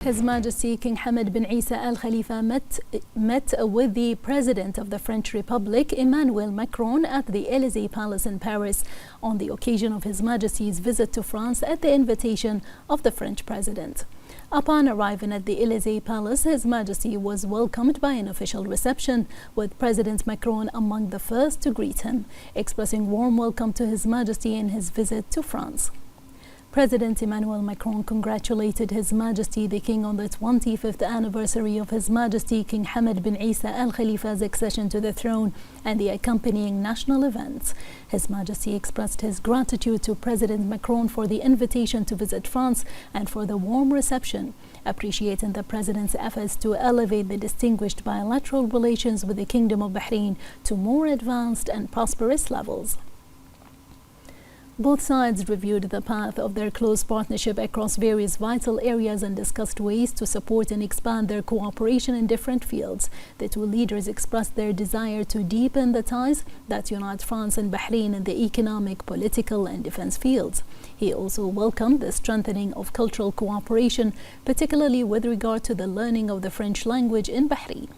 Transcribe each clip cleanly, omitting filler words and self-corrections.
His Majesty King Hamad bin Isa Al Khalifa met with the President of the French Republic, Emmanuel Macron, at the Élysée Palace in Paris on the occasion of His Majesty's visit to France at the invitation of the French President. Upon arriving at the Élysée Palace, His Majesty was welcomed by an official reception, with President Macron among the first to greet him, expressing warm welcome to His Majesty in his visit to France. President Emmanuel Macron congratulated His Majesty the King on the 25th anniversary of His Majesty King Hamad bin Isa Al Khalifa's accession to the throne and the accompanying national events. His Majesty expressed his gratitude to President Macron for the invitation to visit France and for the warm reception, appreciating the President's efforts to elevate the distinguished bilateral relations with the Kingdom of Bahrain to more advanced and prosperous levels. Both sides reviewed the path of their close partnership across various vital areas and discussed ways to support and expand their cooperation in different fields. The two leaders expressed their desire to deepen the ties that unite France and Bahrain in the economic, political, and defense fields. He also welcomed the strengthening of cultural cooperation, particularly with regard to the learning of the French language in Bahrain.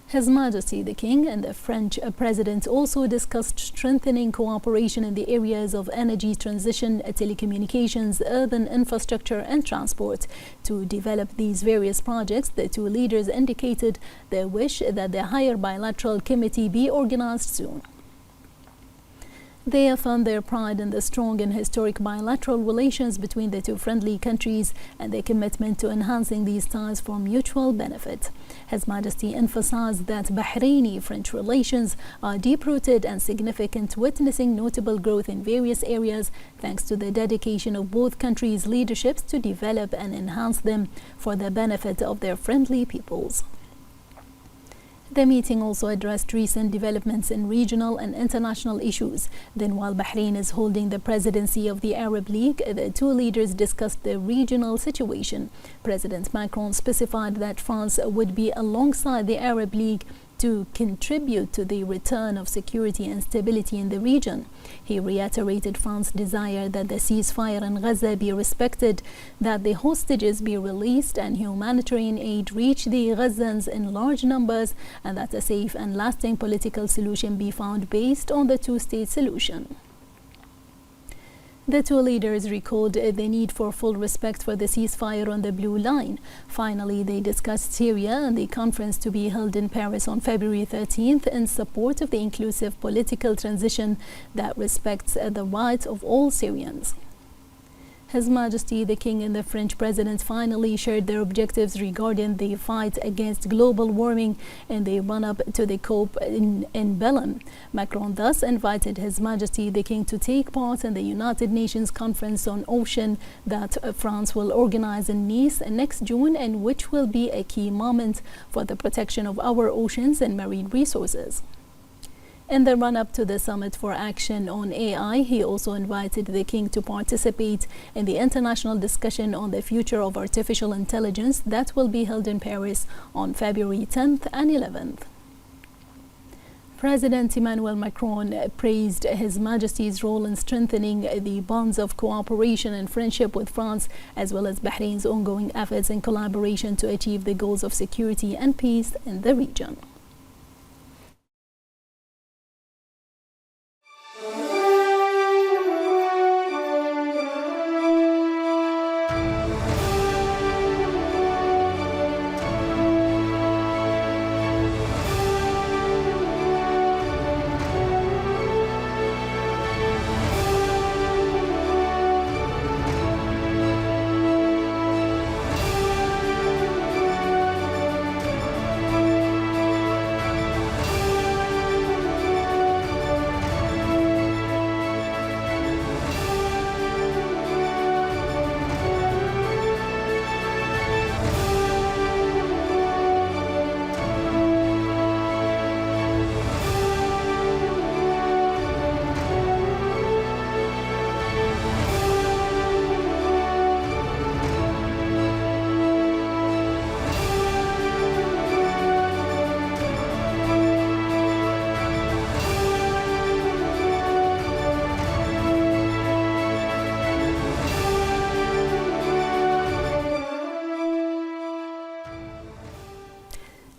His Majesty the King and the French President also discussed strengthening cooperation in the areas of energy transition, telecommunications, urban infrastructure, and transport. To develop these various projects, the two leaders indicated their wish that the higher bilateral committee be organized soon. They affirmed their pride in the strong and historic bilateral relations between the two friendly countries and their commitment to enhancing these ties for mutual benefit. His Majesty emphasized that Bahraini-French relations are deep-rooted and significant, witnessing notable growth in various areas thanks to the dedication of both countries' leaderships to develop and enhance them for the benefit of their friendly peoples. The meeting also addressed recent developments in regional and international issues. Then, while Bahrain is holding the presidency of the Arab League, the two leaders discussed the regional situation. President Macron specified that France would be alongside the Arab League to contribute to the return of security and stability in the region. He reiterated France's desire that the ceasefire in Gaza be respected, that the hostages be released and humanitarian aid reach the Gazans in large numbers, and that a safe and lasting political solution be found based on the two-state solution. The two leaders recalled the need for full respect for the ceasefire on the Blue Line. Finally, they discussed Syria and the conference to be held in Paris on February 13th in support of the inclusive political transition that respects the rights of all Syrians. His Majesty the King and the French President finally shared their objectives regarding the fight against global warming in the run-up to the COP in Belém. Macron thus invited His Majesty the King to take part in the United Nations Conference on Ocean that France will organize in Nice next June, and which will be a key moment for the protection of our oceans and marine resources. In the run-up to the Summit for Action on AI, he also invited the King to participate in the international discussion on the future of artificial intelligence that will be held in Paris on February 10th and 11th. President Emmanuel Macron praised His Majesty's role in strengthening the bonds of cooperation and friendship with France, as well as Bahrain's ongoing efforts in collaboration to achieve the goals of security and peace in the region.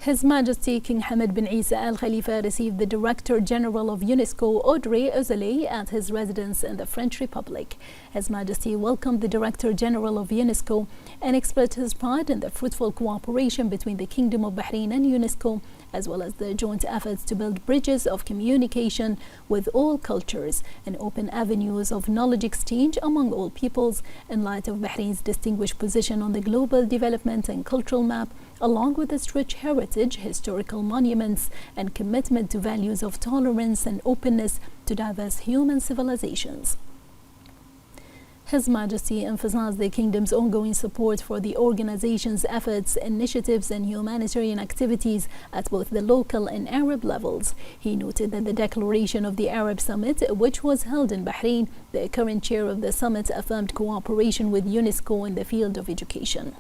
His Majesty King Hamad bin Isa Al Khalifa received the Director General of UNESCO, Audrey Azoulay, at his residence in the French Republic. His Majesty welcomed the Director General of UNESCO and expressed his pride in the fruitful cooperation between the Kingdom of Bahrain and UNESCO, as well as the joint efforts to build bridges of communication with all cultures and open avenues of knowledge exchange among all peoples in light of Bahrain's distinguished position on the global development and cultural map, along with its rich heritage, historical monuments, and commitment to values of tolerance and openness to diverse human civilizations. His Majesty emphasized the Kingdom's ongoing support for the organization's efforts, initiatives, and humanitarian activities at both the local and Arab levels. He noted that the declaration of the Arab Summit, which was held in Bahrain, the current chair of the summit affirmed cooperation with UNESCO in the field of education.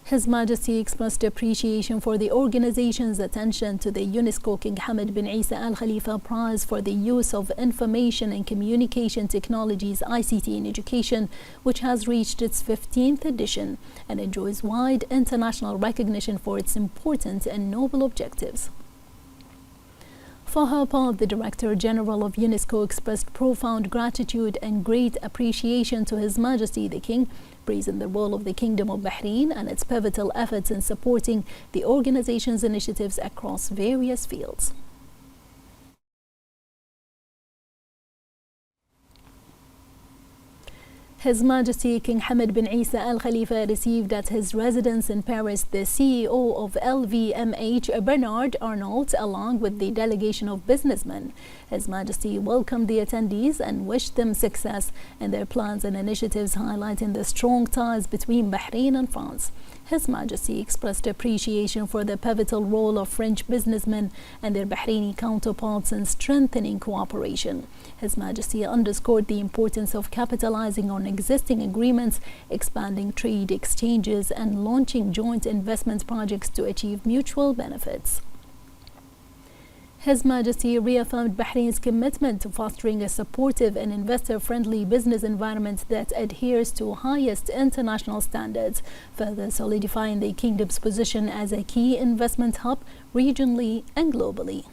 His Majesty expressed appreciation for the organization's attention to the UNESCO King Hamad bin Isa Al Khalifa Prize for the use of information and communication technologies (ICT) in education, which has reached its 15th edition and enjoys wide international recognition for its important and noble objectives. For her part, the Director General of UNESCO expressed profound gratitude and great appreciation to His Majesty the King, praising the role of the Kingdom of Bahrain and its pivotal efforts in supporting the organization's initiatives across various fields. His Majesty King Hamad bin Isa Al Khalifa received at his residence in Paris the CEO of LVMH, Bernard Arnault, along with the delegation of businessmen. His Majesty welcomed the attendees and wished them success in their plans and initiatives, highlighting the strong ties between Bahrain and France. His Majesty expressed appreciation for the pivotal role of French businessmen and their Bahraini counterparts in strengthening cooperation. His Majesty underscored the importance of capitalizing on existing agreements, expanding trade exchanges, and launching joint investment projects to achieve mutual benefits. His Majesty reaffirmed Bahrain's commitment to fostering a supportive and investor-friendly business environment that adheres to highest international standards, further solidifying the Kingdom's position as a key investment hub regionally and globally.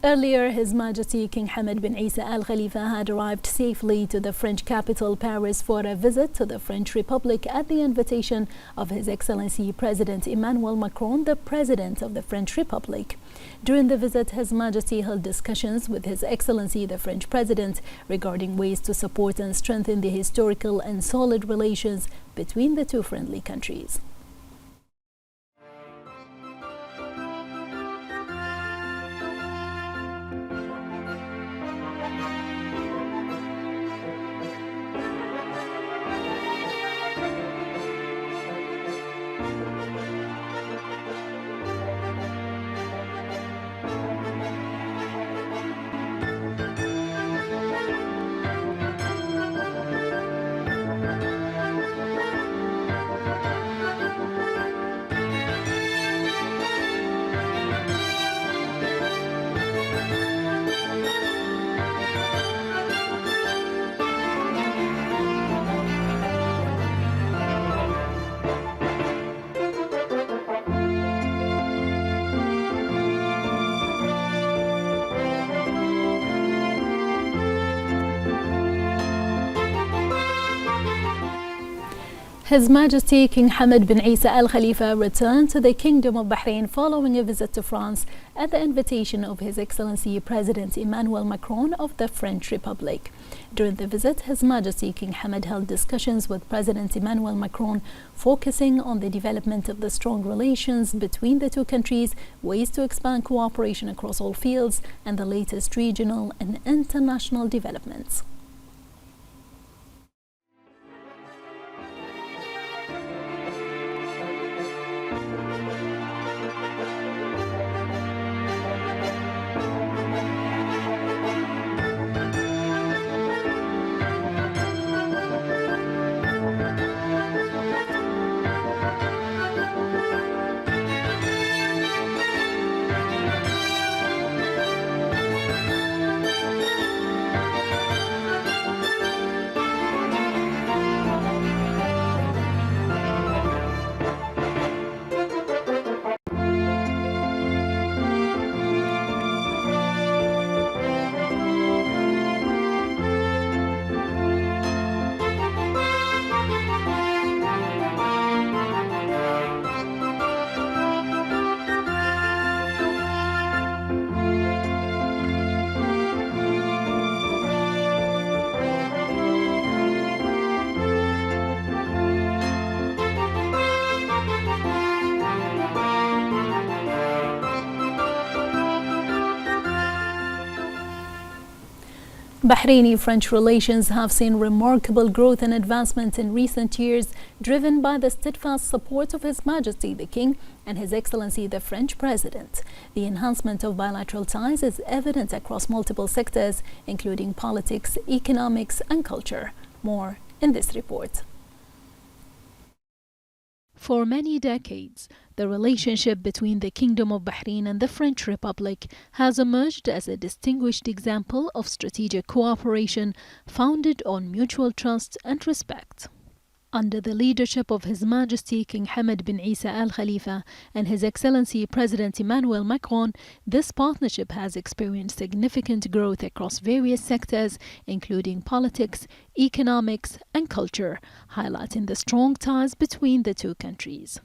Earlier, His Majesty King Hamad bin Isa Al Khalifa had arrived safely to the French capital, Paris, for a visit to the French Republic at the invitation of His Excellency President Emmanuel Macron, the President of the French Republic. During the visit, His Majesty held discussions with His Excellency the French President regarding ways to support and strengthen the historical and solid relations between the two friendly countries. His Majesty King Hamad bin Isa Al Khalifa returned to the Kingdom of Bahrain following a visit to France at the invitation of His Excellency President Emmanuel Macron of the French Republic. During the visit, His Majesty King Hamad held discussions with President Emmanuel Macron, focusing on the development of the strong relations between the two countries, ways to expand cooperation across all fields, and the latest regional and international developments. Bahraini-French relations have seen remarkable growth and advancement in recent years, driven by the steadfast support of His Majesty the King and His Excellency the French President. The enhancement of bilateral ties is evident across multiple sectors, including politics, economics, and culture. More in this report. For many decades, the relationship between the Kingdom of Bahrain and the French Republic has emerged as a distinguished example of strategic cooperation founded on mutual trust and respect. Under the leadership of His Majesty King Hamad bin Isa Al Khalifa and His Excellency President Emmanuel Macron, this partnership has experienced significant growth across various sectors, including politics, economics, and culture, highlighting the strong ties between the two countries.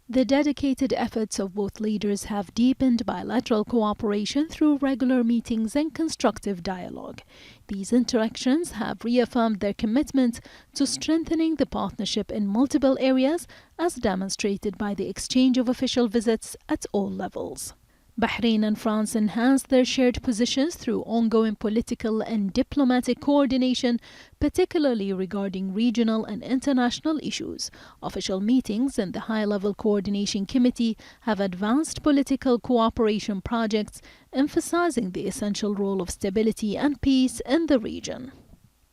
The dedicated efforts of both leaders have deepened bilateral cooperation through regular meetings and constructive dialogue. These interactions have reaffirmed their commitment to strengthening the partnership in multiple areas, as demonstrated by the exchange of official visits at all levels. Bahrain and France enhanced their shared positions through ongoing political and diplomatic coordination, particularly regarding regional and international issues. Official meetings and the High-Level Coordination Committee have advanced political cooperation projects, emphasizing the essential role of stability and peace in the region.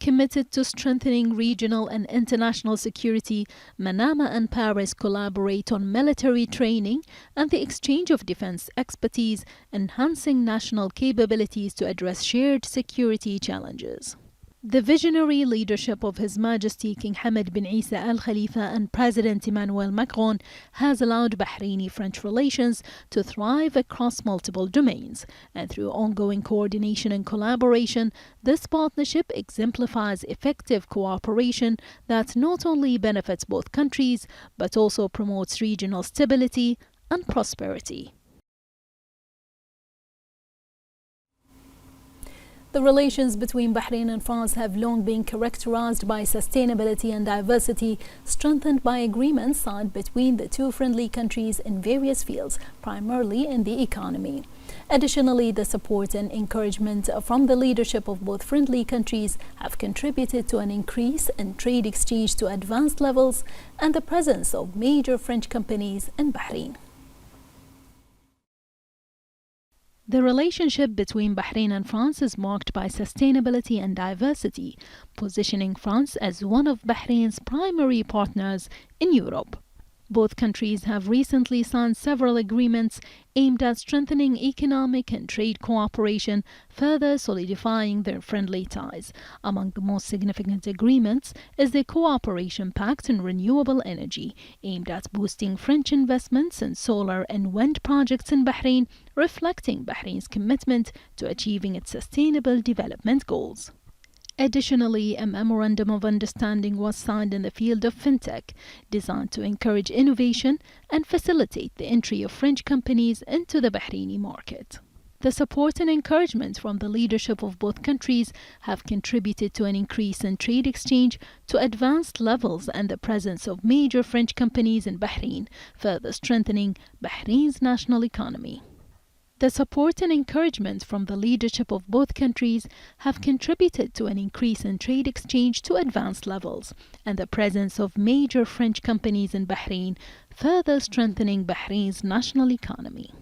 Committed to strengthening regional and international security, Manama and Paris collaborate on military training and the exchange of defense expertise, enhancing national capabilities to address shared security challenges. The visionary leadership of His Majesty King Hamad bin Isa Al Khalifa and President Emmanuel Macron has allowed Bahraini-French relations to thrive across multiple domains, and through ongoing coordination and collaboration, this partnership exemplifies effective cooperation that not only benefits both countries but also promotes regional stability and prosperity. The relations between Bahrain and France have long been characterized by sustainability and diversity, strengthened by agreements signed between the two friendly countries in various fields, primarily in the economy. Additionally, the support and encouragement from the leadership of both friendly countries have contributed to an increase in trade exchange to advanced levels and the presence of major French companies in Bahrain. The relationship between Bahrain and France is marked by sustainability and diversity, positioning France as one of Bahrain's primary partners in Europe. Both countries have recently signed several agreements aimed at strengthening economic and trade cooperation, further solidifying their friendly ties. Among the most significant agreements is the Cooperation Pact in Renewable Energy, aimed at boosting French investments in solar and wind projects in Bahrain, reflecting Bahrain's commitment to achieving its sustainable development goals. Additionally, a memorandum of understanding was signed in the field of fintech, designed to encourage innovation and facilitate the entry of French companies into the Bahraini market. The support and encouragement from the leadership of both countries have contributed to an increase in trade exchange to advanced levels and the presence of major French companies in Bahrain, further strengthening Bahrain's national economy. The support and encouragement from the leadership of both countries have contributed to an increase in trade exchange to advanced levels and the presence of major French companies in Bahrain, further strengthening Bahrain's national economy.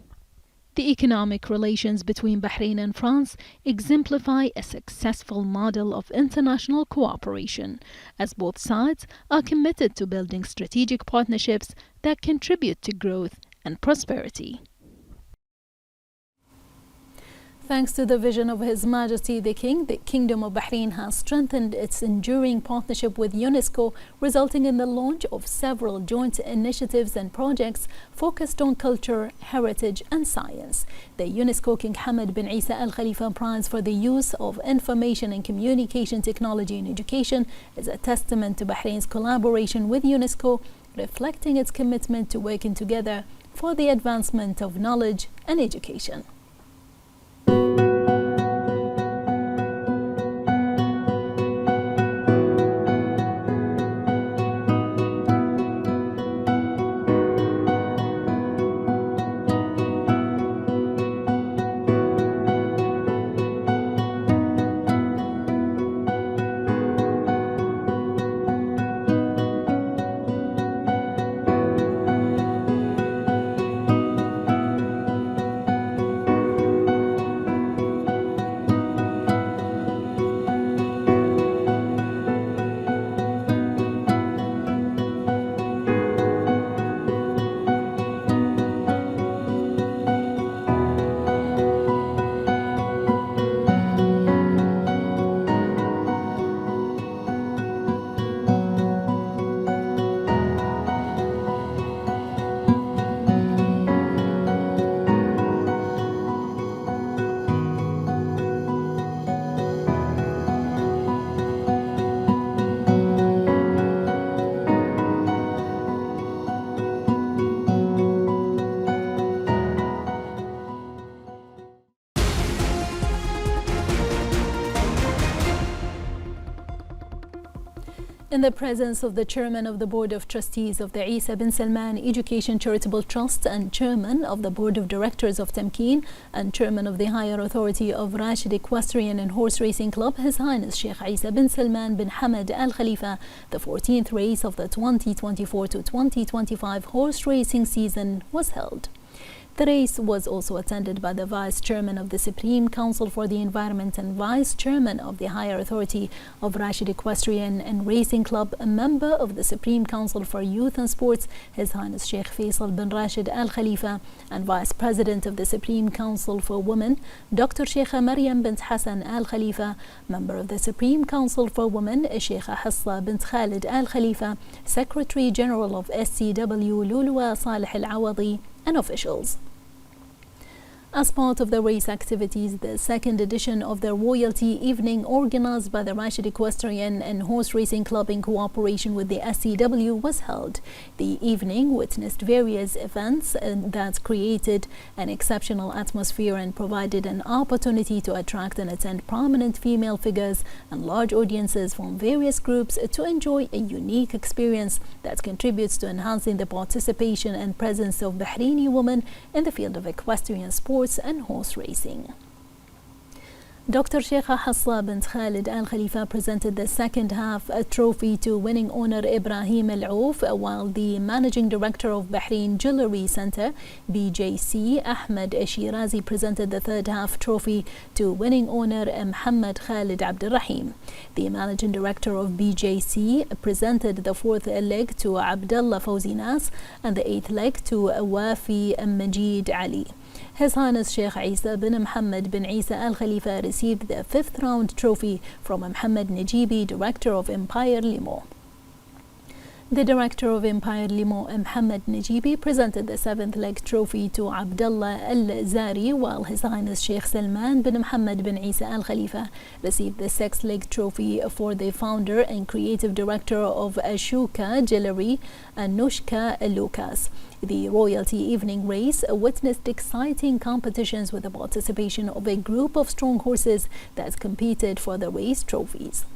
The economic relations between Bahrain and France exemplify a successful model of international cooperation, as both sides are committed to building strategic partnerships that contribute to growth and prosperity. Thanks to the vision of His Majesty the King, the Kingdom of Bahrain has strengthened its enduring partnership with UNESCO, resulting in the launch of several joint initiatives and projects focused on culture, heritage, and science. The UNESCO King Hamad bin Isa Al Khalifa Prize for the use of information and communication technology in education is a testament to Bahrain's collaboration with UNESCO, reflecting its commitment to working together for the advancement of knowledge and education. In the presence of the Chairman of the Board of Trustees of the Isa bin Salman Education Charitable Trust and Chairman of the Board of Directors of Tamkeen and Chairman of the Higher Authority of Rashid Equestrian and Horse Racing Club, His Highness Sheikh Isa bin Salman bin Hamad Al Khalifa, the 14th race of the 2024 to 2025 horse racing season was held. The race was also attended by the Vice Chairman of the Supreme Council for the Environment and Vice Chairman of the Higher Authority of Rashid Equestrian and Racing Club, a member of the Supreme Council for Youth and Sports, His Highness Sheikh Faisal bin Rashid Al Khalifa, and Vice President of the Supreme Council for Women, Dr. Sheikha Maryam bint Hassan Al Khalifa, member of the Supreme Council for Women, Sheikha Hassa bint Khalid Al Khalifa, Secretary General of SCW Lulwa Salih Al Awadi, and officials. As part of the race activities, the second edition of the Royalty Evening, organized by the Rashid Equestrian and Horse Racing Club in cooperation with the SCW, was held. The evening witnessed various events that created an exceptional atmosphere and provided an opportunity to attract and attend prominent female figures and large audiences from various groups to enjoy a unique experience that contributes to enhancing the participation and presence of Bahraini women in the field of equestrian sports and horse racing. Dr. Sheikha Hassa bint Khalid Al Khalifa presented the second half trophy to winning owner Ibrahim Al Auf, while the Managing Director of Bahrain Jewelry Center, BJC, Ahmed Shirazi, presented the third half trophy to winning owner Muhammad Khalid Abdul Rahim. The Managing Director of BJC presented the fourth leg to Abdullah Fawzi Nas and the eighth leg to Wafi Majid Ali. His Highness Sheikh Isa bin Muhammad bin Isa Al Khalifa received the fifth round trophy from Muhammad Najibi, Director of Empire Limo. The Director of Empire Limo, Muhammad Najibi, presented the seventh leg trophy to Abdullah Al Zari, while His Highness Sheikh Salman bin Muhammad bin Isa Al Khalifa received the sixth leg trophy for the founder and creative director of Ashuka Jewelry, Anushka Lucas. The Royalty Evening race witnessed exciting competitions with the participation of a group of strong horses that competed for the race trophies.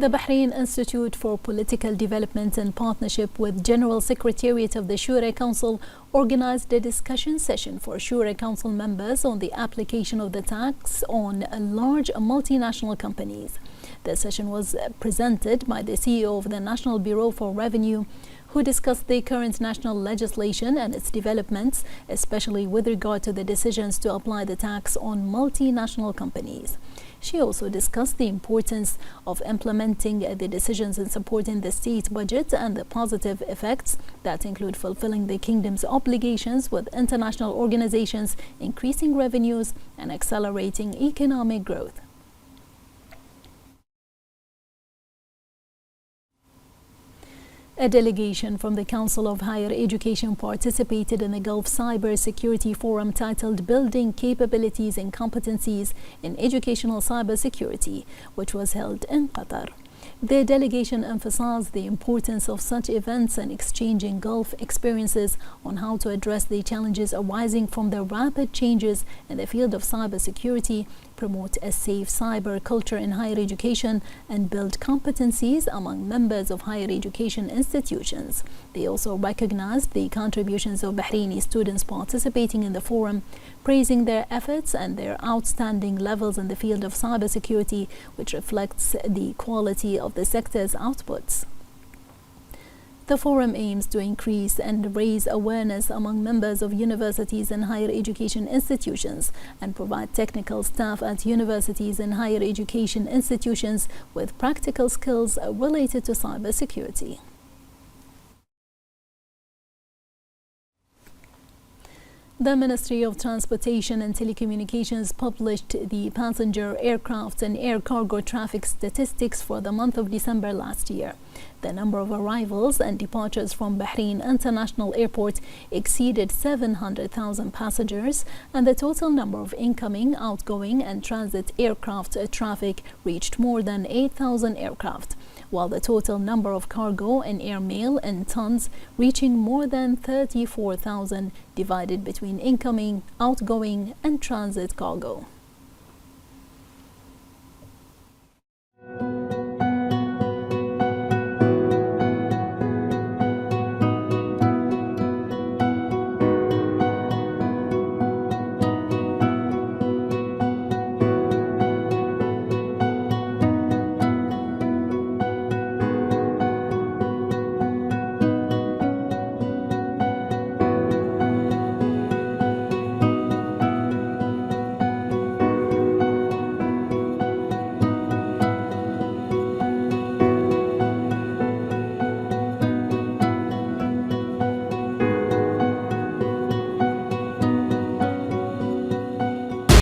The Bahrain Institute for Political Development, in partnership with General Secretariat of the Shura Council, organized a discussion session for Shura Council members on the application of the tax on large multinational companies. The session was presented by the CEO of the National Bureau for Revenue, who discussed the current national legislation and its developments, especially with regard to the decisions to apply the tax on multinational companies. She also discussed the importance of implementing the decisions in supporting the state budget and the positive effects that include fulfilling the kingdom's obligations with international organizations, increasing revenues, and accelerating economic growth. A delegation from the Council of Higher Education participated in the Gulf Cyber Security Forum titled Building Capabilities and Competencies in Educational Cybersecurity, which was held in Qatar. The delegation emphasized the importance of such events and exchanging Gulf experiences on how to address the challenges arising from the rapid changes in the field of cybersecurity, promote a safe cyber culture in higher education, and build competencies among members of higher education institutions. They also recognized the contributions of Bahraini students participating in the forum, praising their efforts and their outstanding levels in the field of cybersecurity, which reflects the quality of the sector's outputs. The forum aims to increase and raise awareness among members of universities and higher education institutions and provide technical staff at universities and higher education institutions with practical skills related to cybersecurity. The Ministry of Transportation and Telecommunications published the passenger aircraft and air cargo traffic statistics for the month of December last year. The number of arrivals and departures from Bahrain International Airport exceeded 700,000 passengers, and the total number of incoming, outgoing, and transit aircraft traffic reached more than 8,000 aircraft, while the total number of cargo and air mail in tons reaching more than 34,000 divided between incoming, outgoing, and transit cargo.